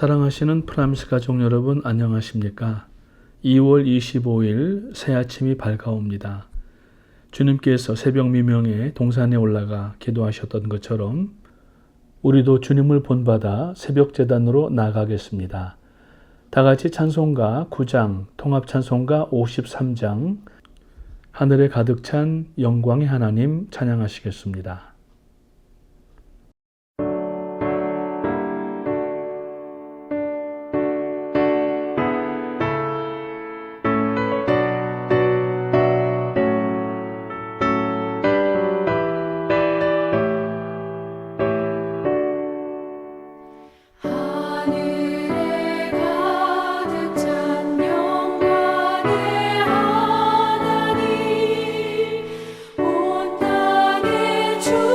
사랑하시는 프라미스 가족 여러분, 안녕하십니까? 2월 25일 새 아침이 밝아옵니다. 주님께서 새벽 미명에 동산에 올라가 기도하셨던 것처럼 우리도 주님을 본받아 새벽 제단으로 나가겠습니다. 다 같이 찬송가 9장, 통합 찬송가 53장, 하늘에 가득 찬 영광의 하나님 찬양하시겠습니다. 주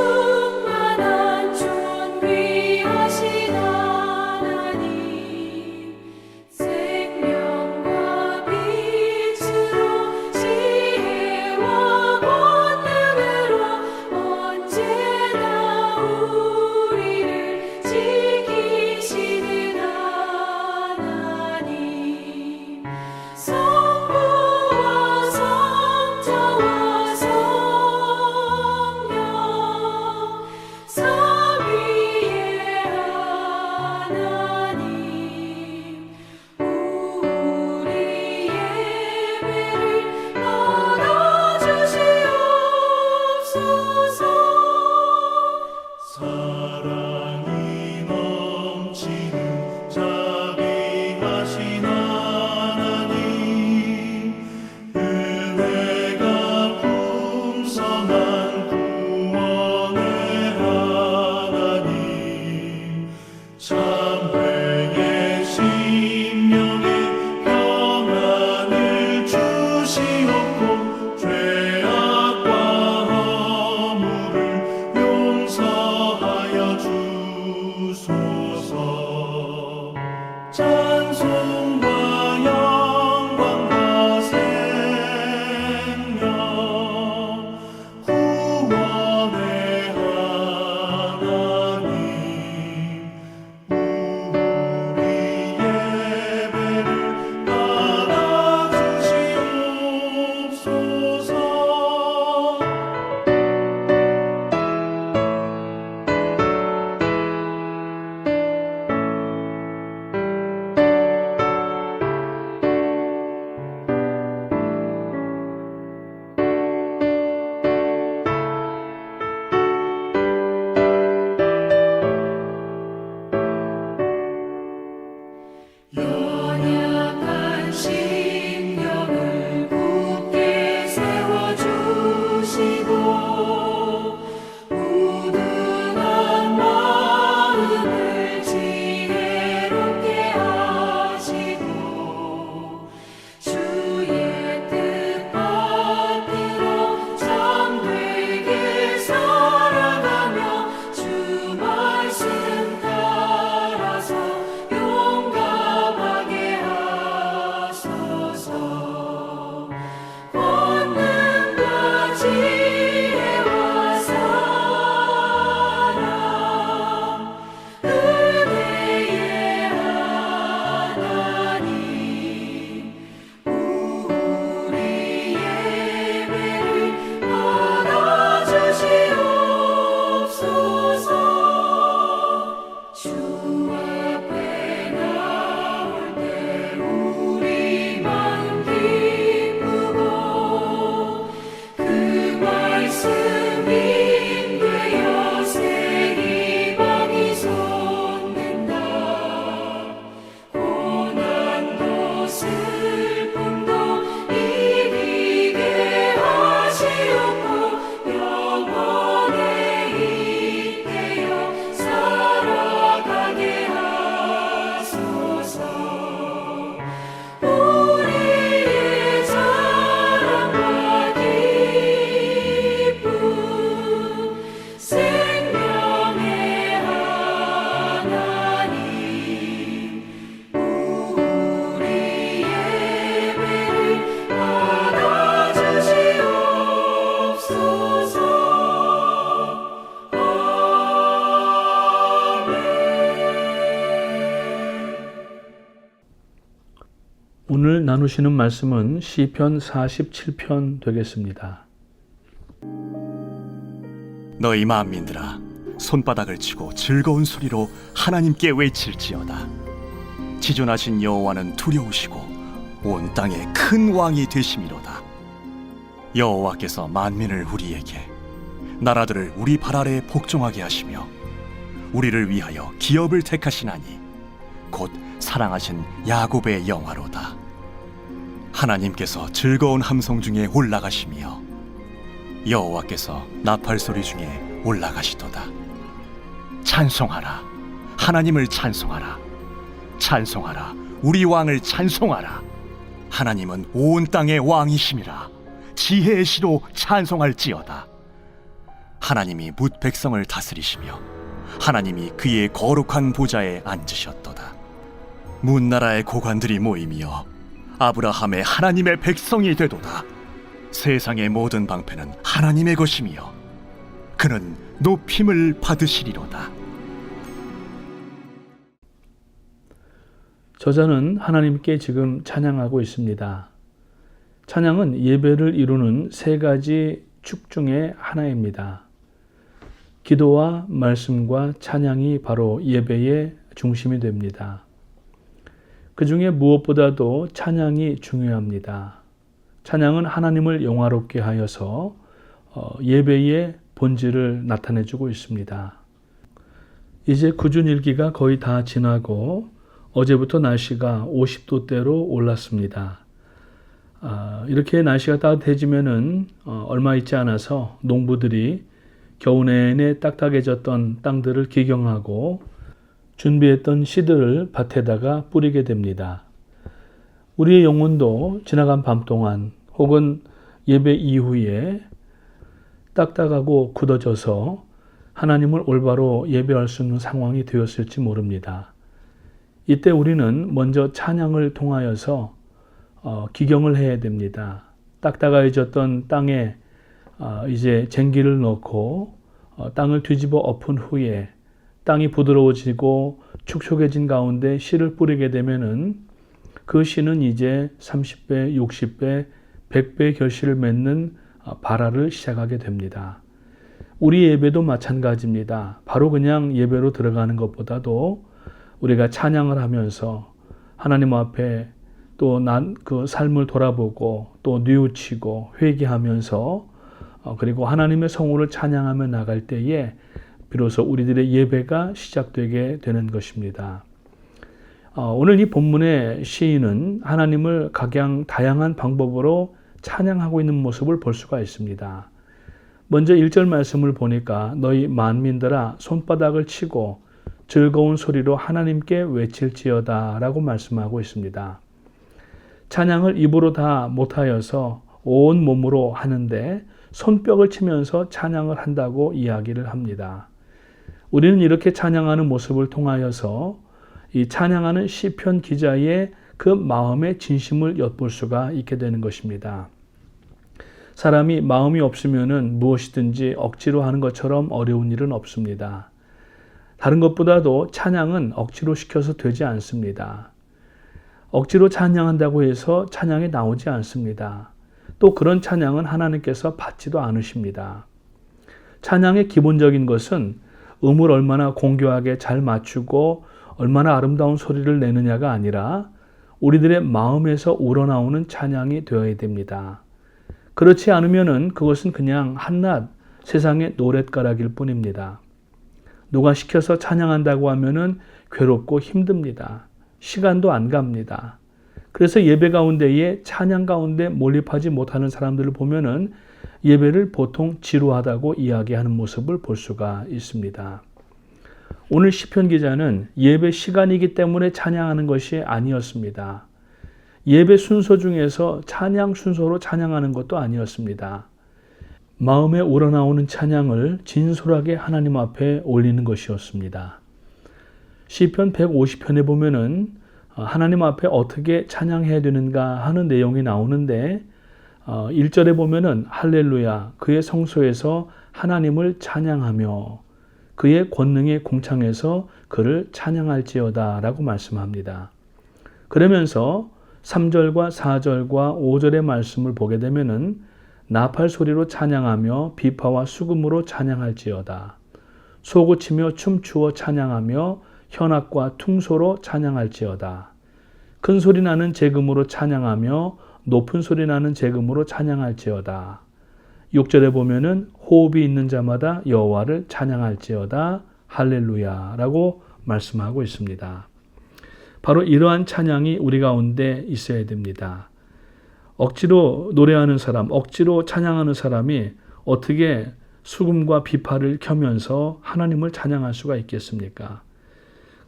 오늘 나누시는 말씀은 시편 47편 되겠습니다. 너희 만민들아, 손바닥을 치고 즐거운 소리로 하나님께 외칠지어다. 지존하신 여호와는 두려우시고 온 땅에 큰 왕이 되심이로다. 여호와께서 만민을 우리에게, 나라들을 우리 발 아래 복종하게 하시며 우리를 위하여 기업을 택하시나니 곧 사랑하신 야곱의 영화로다. 하나님께서 즐거운 함성 중에 올라가시며 여호와께서 나팔 소리 중에 올라가시도다. 찬송하라, 하나님을 찬송하라. 찬송하라, 우리 왕을 찬송하라. 하나님은 온 땅의 왕이심이라. 지혜의 시로 찬송할지어다. 하나님이 뭇 백성을 다스리시며 하나님이 그의 거룩한 보좌에 앉으셨도다. 문나라의 고관들이 모이며 아브라함의 하나님의 백성이 되도다. 세상의 모든 방패는 하나님의 것이며 그는 높임을 받으시리로다. 저자는 하나님께 지금 찬양하고 있습니다. 찬양은 예배를 이루는 세 가지 축 중에 하나입니다. 기도와 말씀과 찬양이 바로 예배의 중심이 됩니다. 그 중에 무엇보다도 찬양이 중요합니다. 찬양은 하나님을 영화롭게 하여서 예배의 본질을 나타내주고 있습니다. 이제 구준일기가 거의 다 지나고 어제부터 날씨가 50도대로 올랐습니다. 이렇게 날씨가 따뜻해지면은 얼마 있지 않아서 농부들이 겨우 내내 딱딱해졌던 땅들을 기경하고 준비했던 씨들을 밭에다가 뿌리게 됩니다. 우리의 영혼도 지나간 밤 동안 혹은 예배 이후에 딱딱하고 굳어져서 하나님을 올바로 예배할 수 있는 상황이 되었을지 모릅니다. 이때 우리는 먼저 찬양을 통하여서 기경을 해야 됩니다. 딱딱해졌던 땅에 이제 쟁기를 넣고 땅을 뒤집어 엎은 후에 땅이 부드러워지고 축축해진 가운데 씨를 뿌리게 되면은 그 씨는 이제 30배, 60배, 100배의 결실을 맺는 발화를 시작하게 됩니다. 우리 예배도 마찬가지입니다. 바로 그냥 예배로 들어가는 것보다도 우리가 찬양을 하면서 하나님 앞에 또 그 삶을 돌아보고 또 뉘우치고 회개하면서 그리고 하나님의 성호를 찬양하며 나갈 때에 비로소 우리들의 예배가 시작되게 되는 것입니다. 오늘 이 본문의 시인은 하나님을 각양 다양한 방법으로 찬양하고 있는 모습을 볼 수가 있습니다. 먼저 1절 말씀을 보니까 너희 만민들아 손바닥을 치고 즐거운 소리로 하나님께 외칠지어다 라고 말씀하고 있습니다. 찬양을 입으로 다 못하여서 온 몸으로 하는데 손뼉을 치면서 찬양을 한다고 이야기를 합니다. 우리는 이렇게 찬양하는 모습을 통하여서 이 찬양하는 시편 기자의 그 마음의 진심을 엿볼 수가 있게 되는 것입니다. 사람이 마음이 없으면은 무엇이든지 억지로 하는 것처럼 어려운 일은 없습니다. 다른 것보다도 찬양은 억지로 시켜서 되지 않습니다. 억지로 찬양한다고 해서 찬양이 나오지 않습니다. 또 그런 찬양은 하나님께서 받지도 않으십니다. 찬양의 기본적인 것은 음을 얼마나 공교하게 잘 맞추고 얼마나 아름다운 소리를 내느냐가 아니라 우리들의 마음에서 우러나오는 찬양이 되어야 됩니다. 그렇지 않으면은 그것은 그냥 한낱 세상의 노랫가락일 뿐입니다. 누가 시켜서 찬양한다고 하면은 괴롭고 힘듭니다. 시간도 안 갑니다. 그래서 예배 가운데에 찬양 가운데 몰입하지 못하는 사람들을 보면은 예배를 보통 지루하다고 이야기하는 모습을 볼 수가 있습니다. 오늘 시편 기자는 예배 시간이기 때문에 찬양하는 것이 아니었습니다. 예배 순서 중에서 찬양 순서로 찬양하는 것도 아니었습니다. 마음에 우러나오는 찬양을 진솔하게 하나님 앞에 올리는 것이었습니다. 시편 150편에 보면은 하나님 앞에 어떻게 찬양해야 되는가 하는 내용이 나오는데 1절에 보면은 할렐루야 그의 성소에서 하나님을 찬양하며 그의 권능의 궁창에서 그를 찬양할지어다 라고 말씀합니다. 그러면서 3절과 4절과 5절의 말씀을 보게 되면은 나팔 소리로 찬양하며 비파와 수금으로 찬양할지어다. 소고치며 춤추어 찬양하며 현악과 퉁소로 찬양할지어다. 큰 소리 나는 제금으로 찬양하며 높은 소리 나는 제금으로 찬양할지어다. 6절에 보면은 호흡이 있는 자마다 여호와를 찬양할지어다. 할렐루야라고 말씀하고 있습니다. 바로 이러한 찬양이 우리 가운데 있어야 됩니다. 억지로 노래하는 사람, 억지로 찬양하는 사람이 어떻게 수금과 비파를 켜면서 하나님을 찬양할 수가 있겠습니까?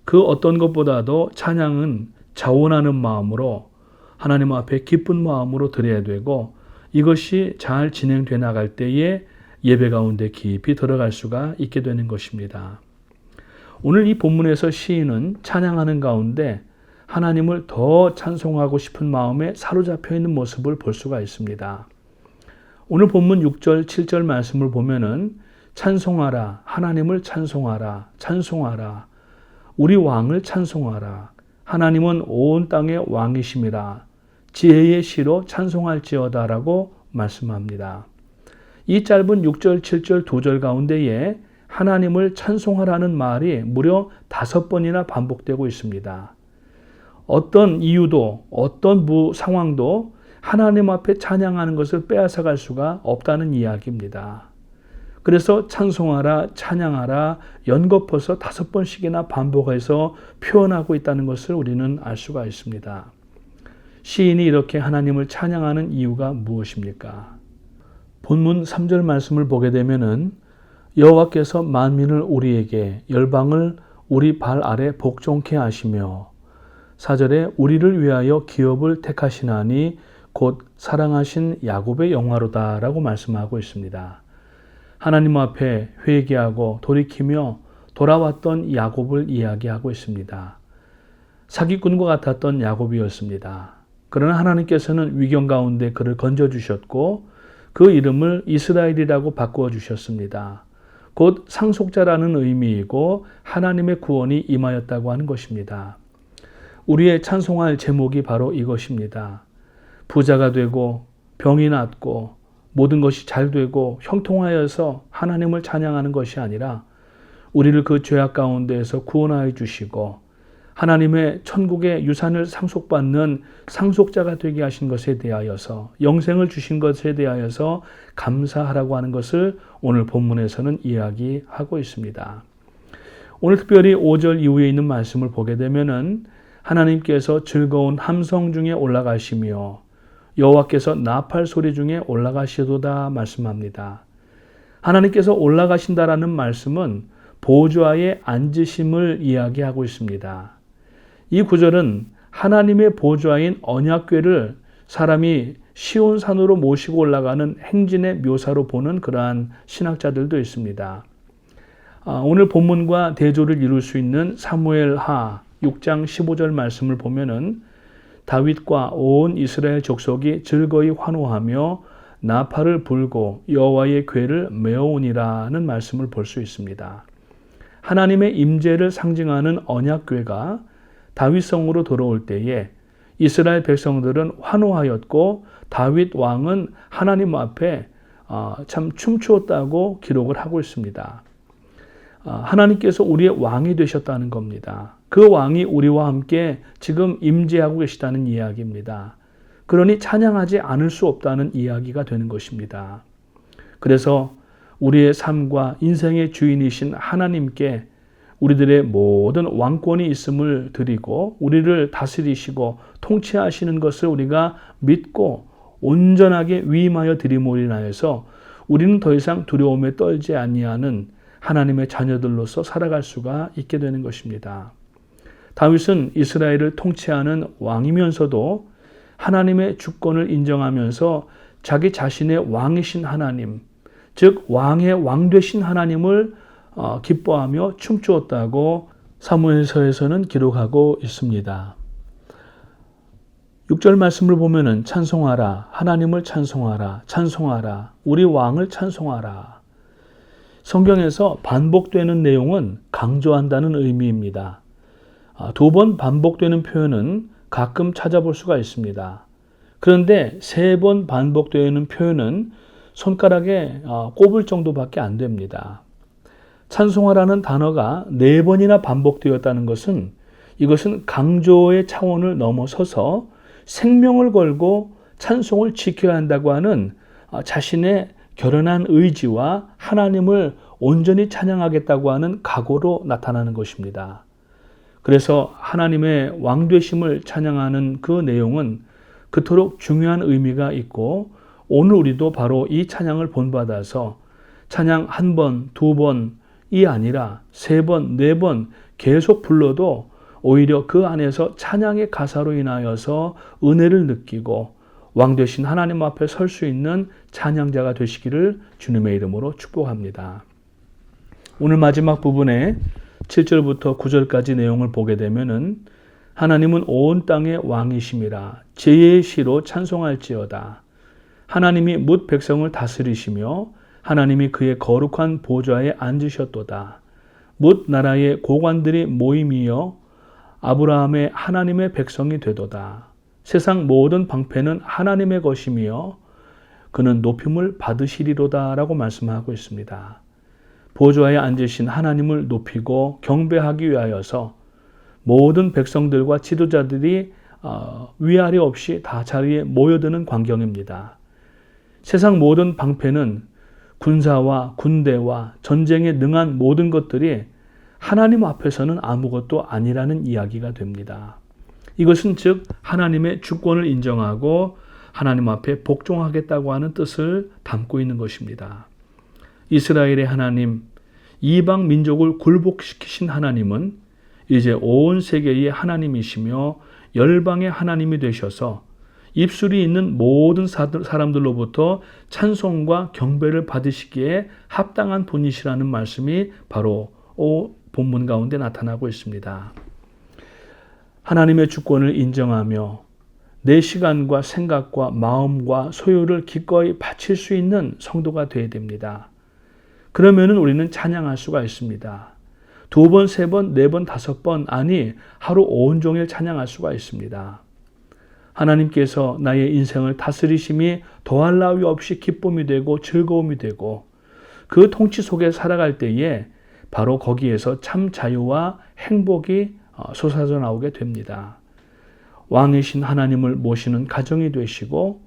그 어떤 것보다도 찬양은 자원하는 마음으로 하나님 앞에 기쁜 마음으로 드려야 되고 이것이 잘 진행돼 나갈 때에 예배 가운데 깊이 들어갈 수가 있게 되는 것입니다. 오늘 이 본문에서 시인은 찬양하는 가운데 하나님을 더 찬송하고 싶은 마음에 사로잡혀 있는 모습을 볼 수가 있습니다. 오늘 본문 6절, 7절 말씀을 보면은 찬송하라, 하나님을 찬송하라, 찬송하라, 우리 왕을 찬송하라, 하나님은 온 땅의 왕이심이라, 지혜의 시로 찬송할지어다라고 말씀합니다. 이 짧은 6절, 7절, 2절 가운데에 하나님을 찬송하라는 말이 무려 5번이나 반복되고 있습니다. 어떤 이유도 어떤 상황도 하나님 앞에 찬양하는 것을 빼앗아갈 수가 없다는 이야기입니다. 그래서 찬송하라, 찬양하라, 연거푸서 5번씩이나 반복해서 표현하고 있다는 것을 우리는 알 수가 있습니다. 시인이 이렇게 하나님을 찬양하는 이유가 무엇입니까? 본문 3절 말씀을 보게 되면은 여호와께서 만민을 우리에게 열방을 우리 발 아래 복종케 하시며 4절에 우리를 위하여 기업을 택하시나니 곧 사랑하신 야곱의 영화로다 라고 말씀하고 있습니다. 하나님 앞에 회개하고 돌이키며 돌아왔던 야곱을 이야기하고 있습니다. 사기꾼과 같았던 야곱이었습니다. 그러나 하나님께서는 위경 가운데 그를 건져주셨고 그 이름을 이스라엘이라고 바꾸어 주셨습니다. 곧 상속자라는 의미이고 하나님의 구원이 임하였다고 하는 것입니다. 우리의 찬송할 제목이 바로 이것입니다. 부자가 되고 병이 낫고 모든 것이 잘 되고 형통하여서 하나님을 찬양하는 것이 아니라 우리를 그 죄악 가운데에서 구원하여 주시고 하나님의 천국의 유산을 상속받는 상속자가 되게 하신 것에 대하여서 영생을 주신 것에 대하여서 감사하라고 하는 것을 오늘 본문에서는 이야기하고 있습니다. 오늘 특별히 5절 이후에 있는 말씀을 보게 되면은 하나님께서 즐거운 함성 중에 올라가시며 여호와께서 나팔 소리 중에 올라가시도다 말씀합니다. 하나님께서 올라가신다라는 말씀은 보좌에 앉으심을 이야기하고 있습니다. 이 구절은 하나님의 보좌인 언약궤를 사람이 시온산으로 모시고 올라가는 행진의 묘사로 보는 그러한 신학자들도 있습니다. 오늘 본문과 대조를 이룰 수 있는 사무엘하 6장 15절 말씀을 보면은 다윗과 온 이스라엘 족속이 즐거이 환호하며 나팔을 불고 여호와의 궤를 메어오니라는 말씀을 볼 수 있습니다. 하나님의 임재를 상징하는 언약궤가 다윗성으로 돌아올 때에 이스라엘 백성들은 환호하였고 다윗 왕은 하나님 앞에 참 춤추었다고 기록을 하고 있습니다. 하나님께서 우리의 왕이 되셨다는 겁니다. 그 왕이 우리와 함께 지금 임재하고 계시다는 이야기입니다. 그러니 찬양하지 않을 수 없다는 이야기가 되는 것입니다. 그래서 우리의 삶과 인생의 주인이신 하나님께 우리들의 모든 왕권이 있음을 드리고 우리를 다스리시고 통치하시는 것을 우리가 믿고 온전하게 위임하여 드림으로 인하여서 우리는 더 이상 두려움에 떨지 아니하는 하나님의 자녀들로서 살아갈 수가 있게 되는 것입니다. 다윗은 이스라엘을 통치하는 왕이면서도 하나님의 주권을 인정하면서 자기 자신의 왕이신 하나님, 즉 왕의 왕 되신 하나님을 기뻐하며 춤추었다고 사무엘서에서는 기록하고 있습니다. 6절 말씀을 보면은 찬송하라, 하나님을 찬송하라, 찬송하라, 우리 왕을 찬송하라. 성경에서 반복되는 내용은 강조한다는 의미입니다. 2번 반복되는 표현은 가끔 찾아볼 수가 있습니다. 그런데 3번 반복되어 있는 표현은 손가락에 꼽을 정도밖에 안 됩니다. 찬송하라는 단어가 4번이나 반복되었다는 것은 이것은 강조의 차원을 넘어서서 생명을 걸고 찬송을 지켜야 한다고 하는 자신의 결연한 의지와 하나님을 온전히 찬양하겠다고 하는 각오로 나타나는 것입니다. 그래서 하나님의 왕되심을 찬양하는 그 내용은 그토록 중요한 의미가 있고 오늘 우리도 바로 이 찬양을 본받아서 찬양 1번, 2번이 아니라 3번, 4번 계속 불러도 오히려 그 안에서 찬양의 가사로 인하여서 은혜를 느끼고 왕 되신 하나님 앞에 설 수 있는 찬양자가 되시기를 주님의 이름으로 축복합니다. 오늘 마지막 부분에 7절부터 9절까지 내용을 보게 되면은 하나님은 온 땅의 왕이심이라 제의 시로 찬송할지어다. 하나님이 뭇 백성을 다스리시며 하나님이 그의 거룩한 보좌에 앉으셨도다. 뭇 나라의 고관들이 모임이여 아브라함의 하나님의 백성이 되도다. 세상 모든 방패는 하나님의 것이며 그는 높임을 받으시리로다 라고 말씀하고 있습니다. 보좌에 앉으신 하나님을 높이고 경배하기 위하여서 모든 백성들과 지도자들이 위아래 없이 다 자리에 모여드는 광경입니다. 세상 모든 방패는 군사와 군대와 전쟁에 능한 모든 것들이 하나님 앞에서는 아무것도 아니라는 이야기가 됩니다. 이것은 즉 하나님의 주권을 인정하고 하나님 앞에 복종하겠다고 하는 뜻을 담고 있는 것입니다. 이스라엘의 하나님, 이방 민족을 굴복시키신 하나님은 이제 온 세계의 하나님이시며 열방의 하나님이 되셔서 입술이 있는 모든 사람들로부터 찬송과 경배를 받으시기에 합당한 분이시라는 말씀이 바로 본문 가운데 나타나고 있습니다. 하나님의 주권을 인정하며 내 시간과 생각과 마음과 소유를 기꺼이 바칠 수 있는 성도가 되어야 됩니다. 그러면 우리는 찬양할 수가 있습니다. 2번, 3번, 4번, 5번 아니 하루 온종일 찬양할 수가 있습니다. 하나님께서 나의 인생을 다스리심이 더할 나위 없이 기쁨이 되고 즐거움이 되고 그 통치 속에 살아갈 때에 바로 거기에서 참 자유와 행복이 솟아져 나오게 됩니다. 왕이신 하나님을 모시는 가정이 되시고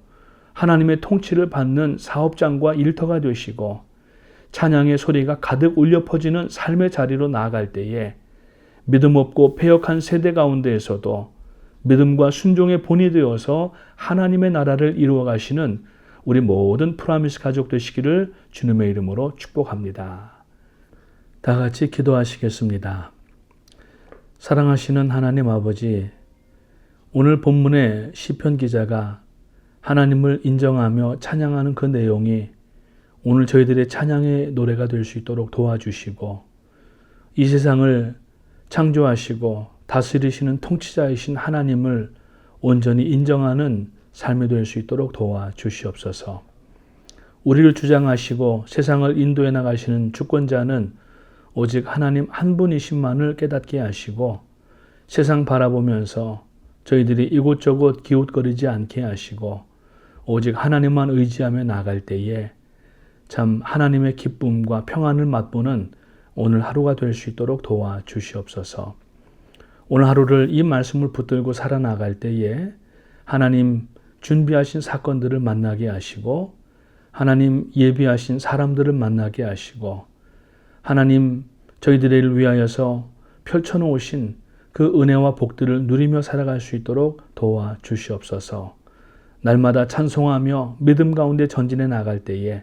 하나님의 통치를 받는 사업장과 일터가 되시고 찬양의 소리가 가득 울려 퍼지는 삶의 자리로 나아갈 때에 믿음 없고 패역한 세대 가운데에서도 믿음과 순종의 본이 되어서 하나님의 나라를 이루어 가시는 우리 모든 프라미스 가족 되시기를 주님의 이름으로 축복합니다. 다 같이 기도하시겠습니다. 사랑하시는 하나님 아버지, 오늘 본문의 시편 기자가 하나님을 인정하며 찬양하는 그 내용이 오늘 저희들의 찬양의 노래가 될 수 있도록 도와주시고 이 세상을 창조하시고 다스리시는 통치자이신 하나님을 온전히 인정하는 삶이 될 수 있도록 도와주시옵소서. 우리를 주장하시고 세상을 인도해 나가시는 주권자는 오직 하나님 한 분이신만을 깨닫게 하시고 세상 바라보면서 저희들이 이곳저곳 기웃거리지 않게 하시고 오직 하나님만 의지하며 나갈 때에 참 하나님의 기쁨과 평안을 맛보는 오늘 하루가 될 수 있도록 도와주시옵소서. 오늘 하루를 이 말씀을 붙들고 살아나갈 때에 하나님 준비하신 사건들을 만나게 하시고 하나님 예비하신 사람들을 만나게 하시고 하나님 저희들을 위하여서 펼쳐놓으신 그 은혜와 복들을 누리며 살아갈 수 있도록 도와주시옵소서. 날마다 찬송하며 믿음 가운데 전진해 나갈 때에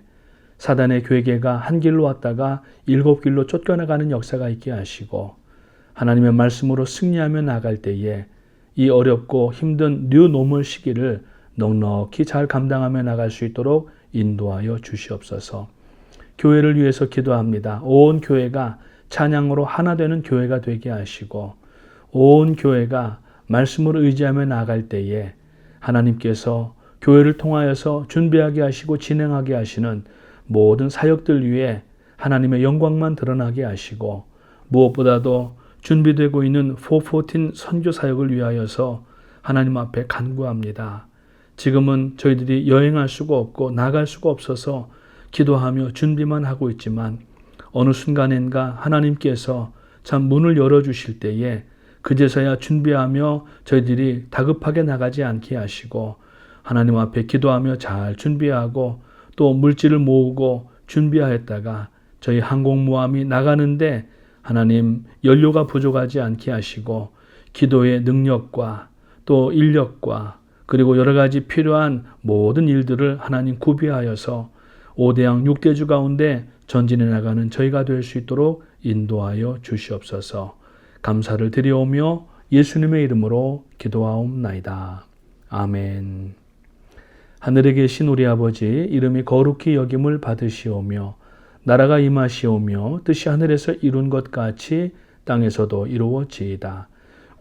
사단의 괴계가 한 길로 왔다가 7길로 쫓겨나가는 역사가 있게 하시고 하나님의 말씀으로 승리하며 나갈 때에 이 어렵고 힘든 뉴노멀 시기를 넉넉히 잘 감당하며 나갈 수 있도록 인도하여 주시옵소서. 교회를 위해서 기도합니다. 온 교회가 찬양으로 하나 되는 교회가 되게 하시고 온 교회가 말씀을 의지하며 나갈 때에 하나님께서 교회를 통하여서 준비하게 하시고 진행하게 하시는 모든 사역들 위에 하나님의 영광만 드러나게 하시고 무엇보다도 준비되고 있는 414 선교 사역을 위하여서 하나님 앞에 간구합니다. 지금은 저희들이 여행할 수가 없고 나갈 수가 없어서 기도하며 준비만 하고 있지만 어느 순간인가 하나님께서 참 문을 열어주실 때에 그제서야 준비하며 저희들이 다급하게 나가지 않게 하시고 하나님 앞에 기도하며 잘 준비하고 또 물질을 모으고 준비하였다가 저희 항공모함이 나가는데 하나님 연료가 부족하지 않게 하시고 기도의 능력과 또 인력과 그리고 여러 가지 필요한 모든 일들을 하나님 구비하여서 5대양 6대주 가운데 전진해 나가는 저희가 될 수 있도록 인도하여 주시옵소서. 감사를 드리오며 예수님의 이름으로 기도하옵나이다. 아멘. 하늘에 계신 우리 아버지 이름이 거룩히 여김을 받으시오며 나라가 임하시오며 뜻이 하늘에서 이룬 것 같이 땅에서도 이루어지이다.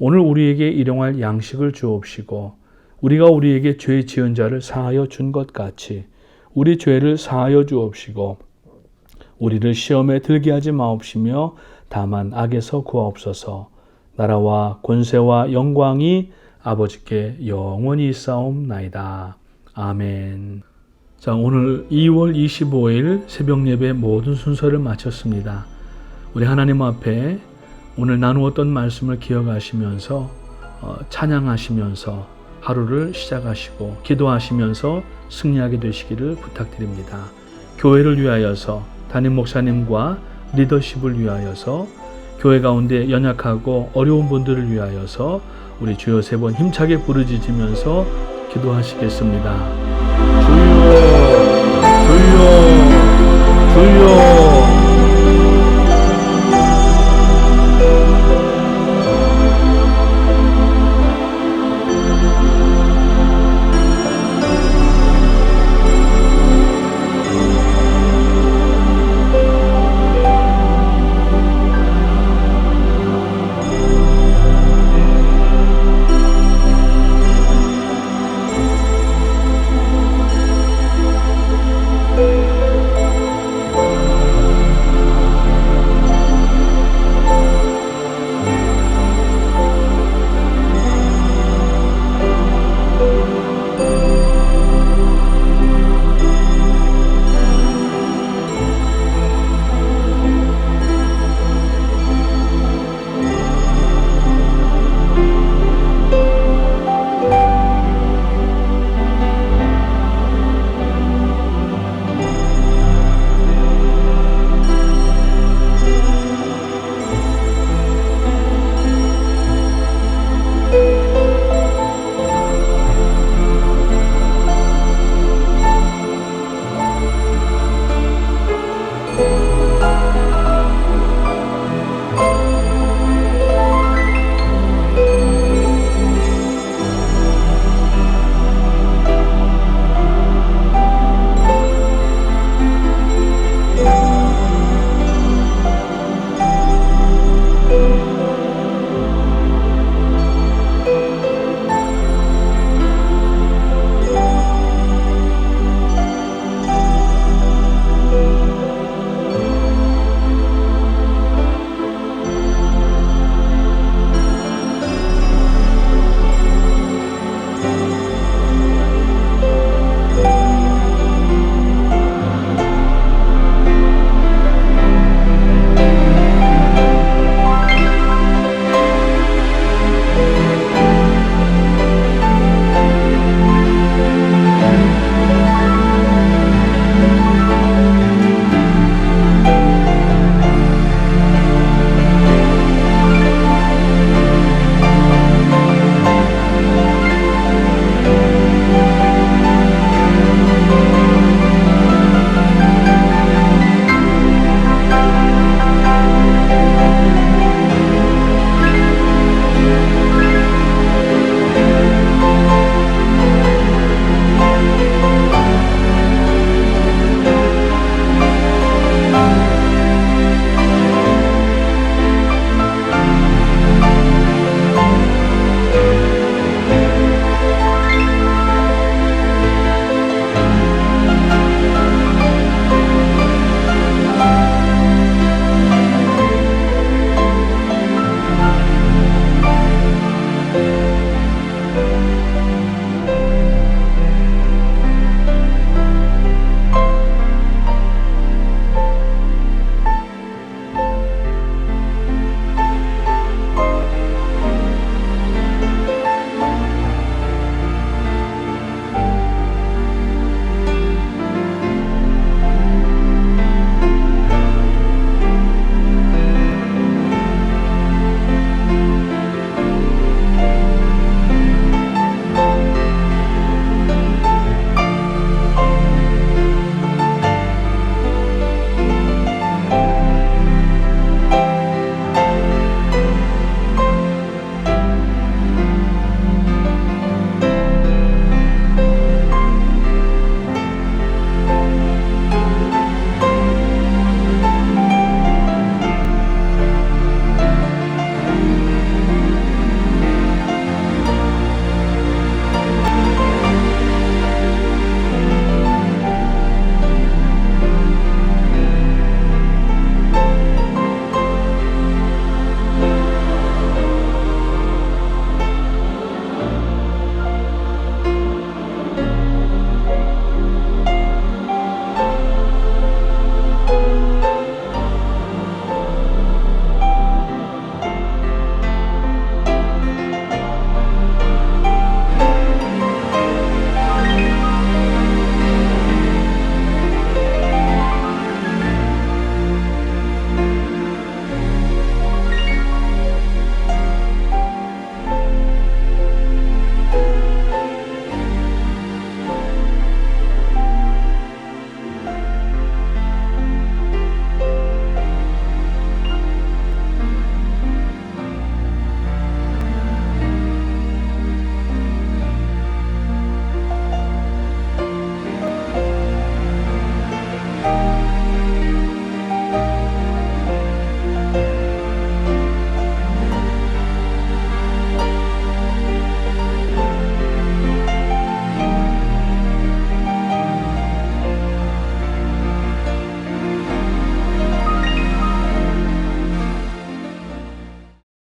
오늘 우리에게 일용할 양식을 주옵시고 우리가 우리에게 죄 지은 자를 사하여 준 것 같이 우리 죄를 사하여 주옵시고 우리를 시험에 들게 하지 마옵시며 다만 악에서 구하옵소서. 나라와 권세와 영광이 아버지께 영원히 있사옵나이다. 아멘. 자, 오늘 2월 25일 새벽 예배 모든 순서를 마쳤습니다. 우리 하나님 앞에 오늘 나누었던 말씀을 기억하시면서 찬양하시면서 하루를 시작하시고 기도하시면서 승리하게 되시기를 부탁드립니다. 교회를 위하여서 담임 목사님과 리더십을 위하여서 교회 가운데 연약하고 어려운 분들을 위하여서 우리 주여 세 번 힘차게 부르짖으면서 기도하시겠습니다. 주여 주여 주여